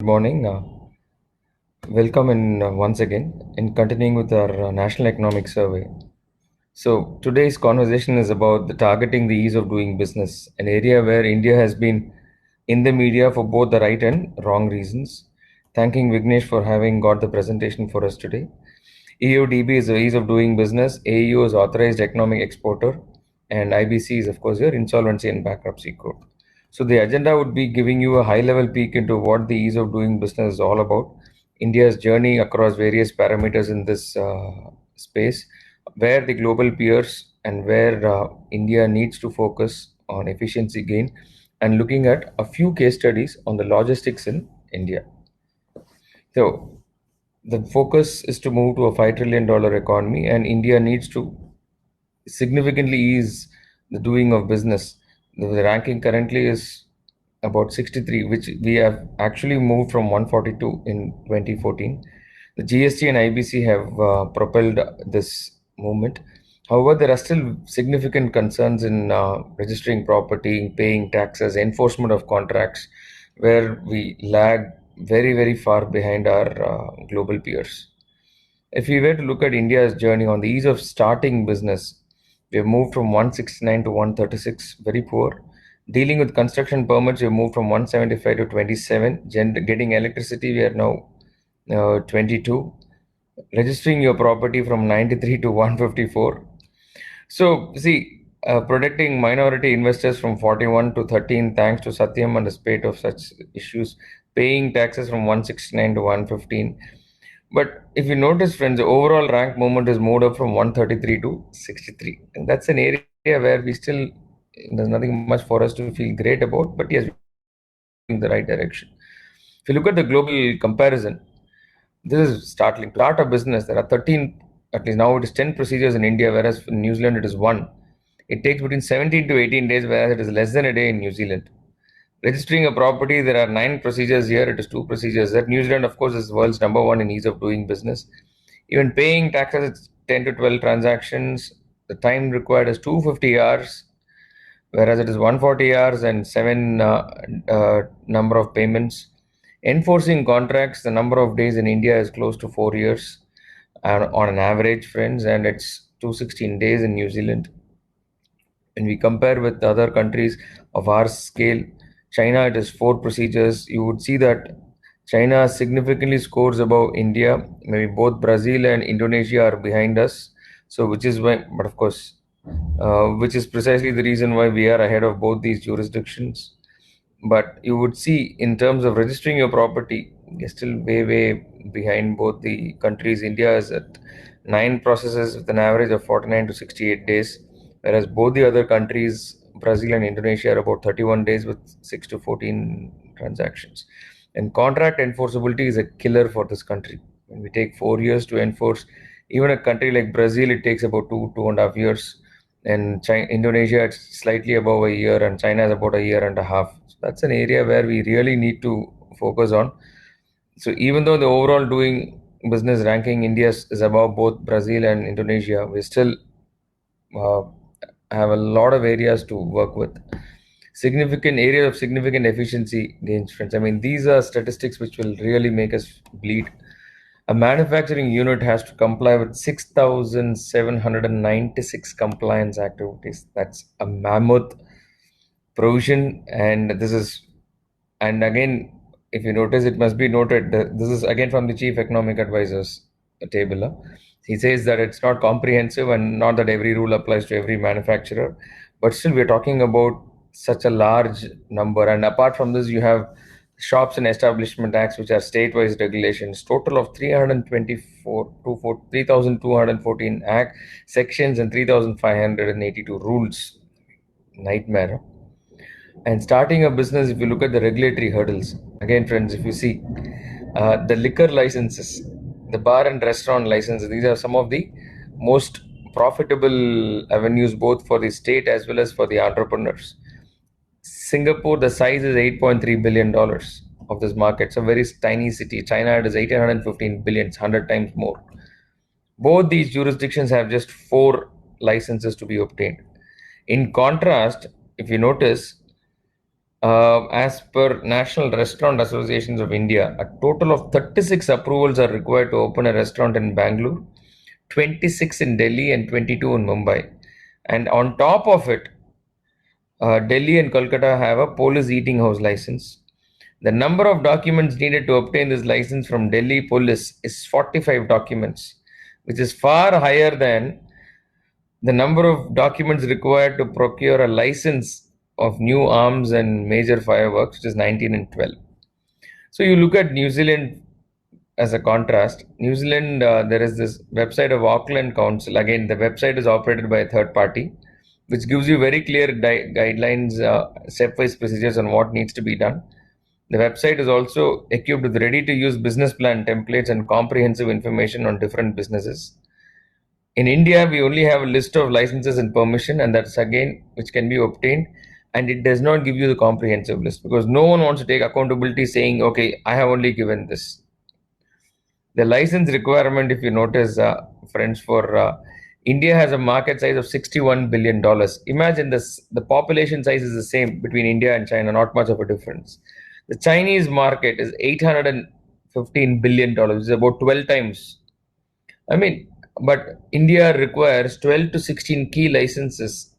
Good morning. Welcome once again in continuing with our National Economic Survey. So today's conversation is about the targeting the ease of doing business, an area where India has been in the media for both the right and wrong reasons. Thanking Vignesh for having got the presentation for us today. EODB is the ease of doing business. AEO is authorized economic exporter, and IBC is of course your insolvency and bankruptcy code. So the agenda would be giving you a high-level peek into what the ease of doing business is all about, India's journey across various parameters in this space, where the global peers and where India needs to focus on efficiency gain, and looking at a few case studies on the logistics in India. So the focus is to move to a $5 trillion economy, and India needs to significantly ease the doing of business. The ranking currently is about 63, which we have actually moved from 142 in 2014. The GST and IBC have propelled this movement. However, there are still significant concerns in registering property, paying taxes, enforcement of contracts, where we lag very far behind our global peers. If we were to look at India's journey on the ease of starting business, we have moved from 169 to 136, very poor. Dealing with construction permits, we have moved from 175 to 27. Getting electricity, we are now 22. Registering your property from 93 to 154. So, see, protecting minority investors from 41 to 13, thanks to Satyam and a spate of such issues. Paying taxes from 169 to 115. But if you notice, friends, the overall rank movement is moved up from 133 to 63. And that's an area where we still, there's nothing much for us to feel great about, but yes, in the right direction. If you look at the global comparison, this is startling. To start a business, there are 13, at least now it is 10 procedures in India, whereas in New Zealand it is one. It takes between 17 to 18 days, whereas it is less than a day in New Zealand. Registering a property, there are 9 procedures here, it is 2 procedures there. New Zealand, of course, is the world's number one in ease of doing business. Even paying taxes, it's 10 to 12 transactions. The time required is 250 hours, whereas it is 140 hours and 7 number of payments. Enforcing contracts, the number of days in India is close to 4 years on an average, friends, and it's 216 days in New Zealand. When we compare with other countries of our scale, China, it is 4 procedures. You would see that China significantly scores above India. Maybe both Brazil and Indonesia are behind us. So, which is why, but of course, which is precisely the reason why we are ahead of both these jurisdictions. But you would see, in terms of registering your property, you're still way behind both the countries. India is at 9 processes with an average of 49 to 68 days, whereas both the other countries, Brazil and Indonesia, are about 31 days with 6 to 14 transactions. And contract enforceability is a killer for this country. When we take 4 years to enforce, even a country like Brazil, it takes about 2.5 years. And Indonesia, it's slightly above a year, and China is about a year and a half. So that's an area where we really need to focus on. So even though the overall doing business ranking, India is above both Brazil and Indonesia, we still uh, have a lot of areas to work with. Significant area of significant efficiency gains, friends. I mean, these are statistics which will really make us bleed. A manufacturing unit has to comply with 6,796 compliance activities. That's a mammoth provision, and this is, and again, if you notice, it must be noted that this is again from the chief economic advisor's table. He says that it's not comprehensive and not that every rule applies to every manufacturer, but still we're talking about such a large number. And apart from this, you have shops and establishment acts, which are state-wise regulations, total of 324 to 3,214 act sections and 3,582 rules. Nightmare. And starting a business, if you look at the regulatory hurdles, again, friends, if you see the liquor licenses, the bar and restaurant licenses, these are some of the most profitable avenues both for the state as well as for the entrepreneurs. Singapore, the size is $8.3 billion of this market. It's a very tiny city. China, it is 815 billion, 100 times more. Both these jurisdictions have just 4 licenses to be obtained. In contrast, if you notice, As per National Restaurant Associations of India, a total of 36 approvals are required to open a restaurant in Bangalore, 26 in Delhi, and 22 in Mumbai. And on top of it, Delhi and Kolkata have a police eating house license. The number of documents needed to obtain this license from Delhi police is 45 documents, which is far higher than the number of documents required to procure a license of new arms and major fireworks, which is 19 and 12. So you look at New Zealand as a contrast. New Zealand, there is this website of Auckland Council. Again, the website is operated by a third party, which gives you very clear guidelines, stepwise procedures on what needs to be done. The website is also equipped with ready to use business plan templates and comprehensive information on different businesses. In India, we only have a list of licenses and permission, and that's again which can be obtained, and it does not give you the comprehensive list because no one wants to take accountability saying, okay, I have only given this. The license requirement, if you notice, friends, for India has a market size of $61 billion. Imagine this: the population size is the same between India and China, not much of a difference. The Chinese market is $815 billion, which is about 12 times. I mean, but India requires 12 to 16 key licenses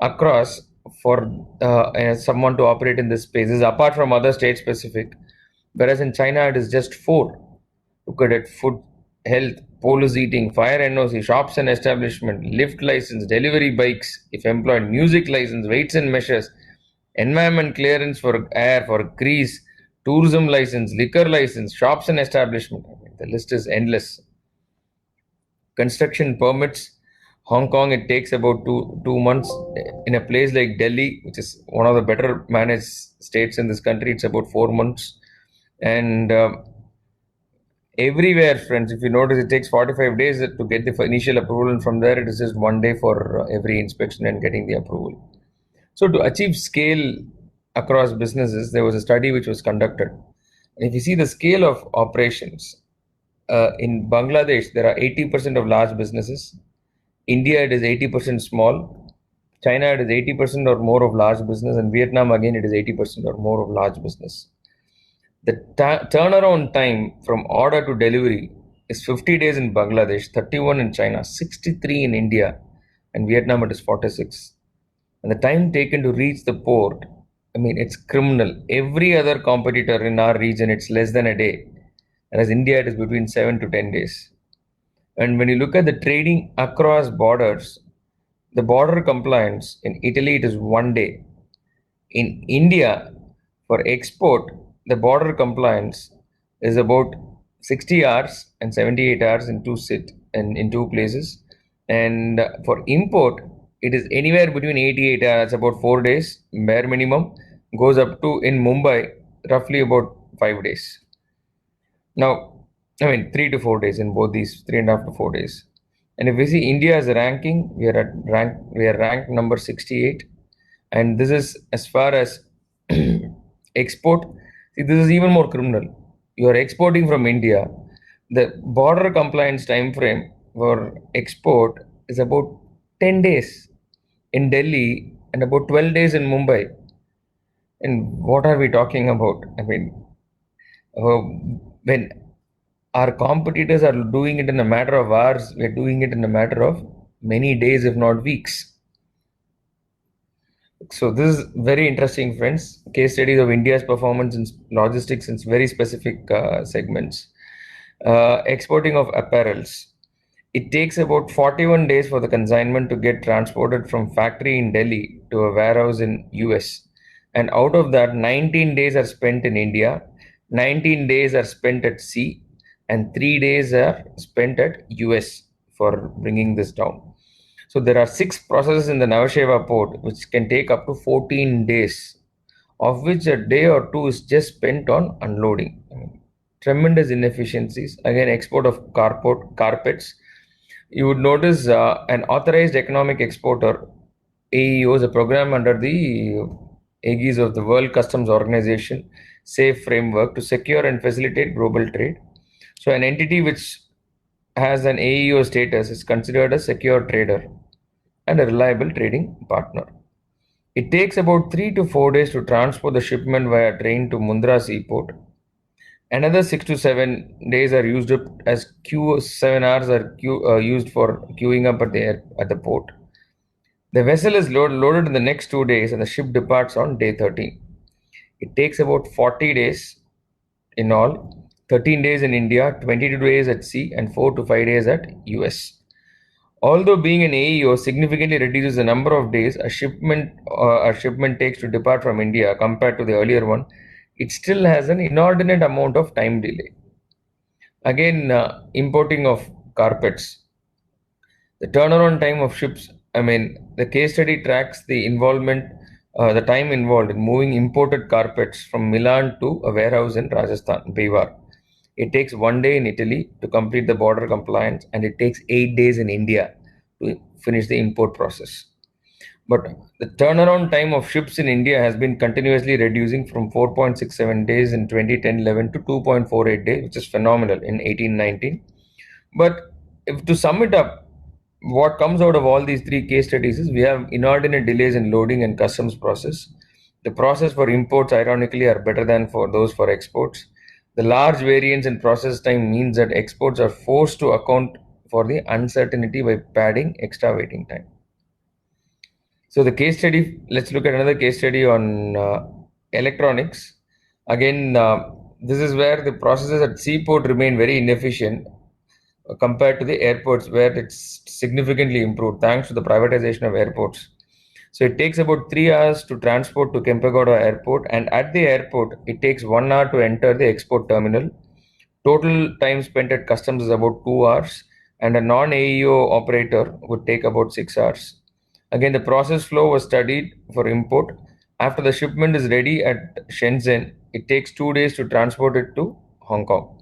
across for someone to operate in this space. This is apart from other state specific, whereas in China it is just four. Look at it: food, health, police eating, fire NOC, shops and establishment, lift license, delivery bikes, if employed, music license, weights and measures, environment clearance for air, for grease, tourism license, liquor license, shops and establishment. I mean, the list is endless. Construction permits, Hong Kong, it takes about two months. In a place like Delhi, which is one of the better managed states in this country, it's about 4 months. And everywhere, friends, if you notice, it takes 45 days to get the initial approval, and from there it is just 1 day for every inspection and getting the approval. So to achieve scale across businesses, there was a study which was conducted. And if you see the scale of operations, in Bangladesh, there are 80% of large businesses. India, it is 80% small. China, it is 80% or more of large business. And Vietnam, again, it is 80% or more of large business. The turnaround time from order to delivery is 50 days in Bangladesh, 31 in China, 63 in India, and Vietnam, it is 46. And the time taken to reach the port, I mean, it's criminal. Every other competitor in our region, it's less than a day. Whereas India, it is between 7 to 10 days. And when you look at the trading across borders, the border compliance in Italy, it is 1 day. In India, for export, the border compliance is about 60 hours and 78 hours in two places. And for import, it is anywhere between 88 hours, about 4 days, bare minimum, goes up to in Mumbai, roughly about 5 days. Now, I mean, 3 to 4 days in both these, 3.5 to 4 days. And if we see India's ranking, we are ranked number 68, and this is as far as export. See, this is even more criminal. You are exporting from India. The border compliance time frame for export is about 10 days in Delhi and about 12 days in Mumbai. And what are we talking about? I mean, when our competitors are doing it in a matter of hours, we're doing it in a matter of many days, if not weeks. So this is very interesting, friends. Case studies of India's performance in logistics in very specific segments. Exporting of apparels. It takes about 41 days for the consignment to get transported from factory in Delhi to a warehouse in US. And out of that, 19 days are spent in India, 19 days are spent at sea, and 3 days are spent at US for bringing this down. So there are 6 processes in the Navasheva port which can take up to 14 days, of which a day or two is just spent on unloading. I mean, tremendous inefficiencies. Again, export of carpets. You would notice an authorized economic exporter, AEO, is a program under the aegis of the World Customs Organization SAFE framework to secure and facilitate global trade. So an entity which has an AEO status is considered a secure trader and a reliable trading partner. It takes about 3 to 4 days to transport the shipment via train to Mundra seaport. Another 6 to 7 days are used up as 7 hours are used for queuing up at the port. The vessel is loaded in the next 2 days and the ship departs on day 13. It takes about 40 days in all, 13 days in India, 22 days at sea, and 4 to 5 days at US. Although being an AEO significantly reduces the number of days a shipment takes to depart from India compared to the earlier one, it still has an inordinate amount of time delay. Again, importing of carpets. The turnaround time of ships, the case study tracks the time involved in moving imported carpets from Milan to a warehouse in Rajasthan, Bivar. It takes 1 day in Italy to complete the border compliance, and it takes 8 days in India to finish the import process. But the turnaround time of ships in India has been continuously reducing from 4.67 days in 2010-11 to 2.48 days, which is phenomenal in 1819. But if to sum it up, what comes out of all these three case studies is we have inordinate delays in loading and customs process. The process for imports, ironically, are better than for those for exports. The large variance in process time means that exports are forced to account for the uncertainty by padding extra waiting time. So the case study, let's look at another case study on electronics. Again, this is where the processes at seaport remain very inefficient compared to the airports, where it's significantly improved thanks to the privatization of airports. So it takes about 3 hours to transport to Kempegowda airport, and at the airport, it takes 1 hour to enter the export terminal. Total time spent at customs is about 2 hours, and a non AEO operator would take about 6 hours. Again, the process flow was studied for import. After the shipment is ready at Shenzhen, it takes 2 days to transport it to Hong Kong.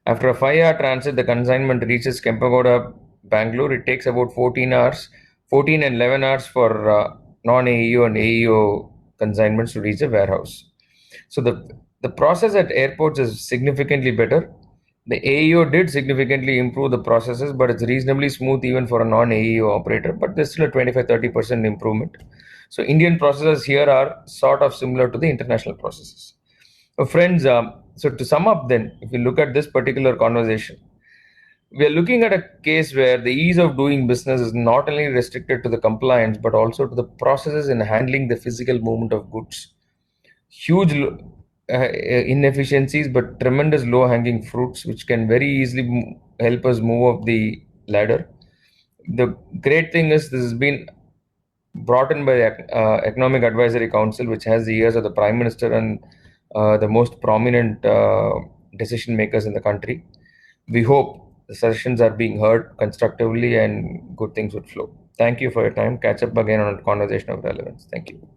After a 5 hour transit, the consignment reaches Kempegowda, Bangalore. It takes about 14 hours, 14 and 11 hours for non AEO and AEO consignments to reach the warehouse. So the process at airports is significantly better. The AEO did significantly improve the processes, but it's reasonably smooth even for a non AEO operator, but there's still a 25-30% improvement. So Indian processes here are sort of similar to the international processes. So friends, so to sum up then, if you look at this particular conversation, we are looking at a case where the ease of doing business is not only restricted to the compliance, but also to the processes in handling the physical movement of goods. Huge inefficiencies, but tremendous low hanging fruits, which can very easily help us move up the ladder. The great thing is this has been brought in by the Economic Advisory Council, which has the ears of the Prime Minister and the most prominent decision makers in the country. We hope the suggestions are being heard constructively and good things would flow. Thank you for your time. Catch up again on a conversation of relevance. Thank you.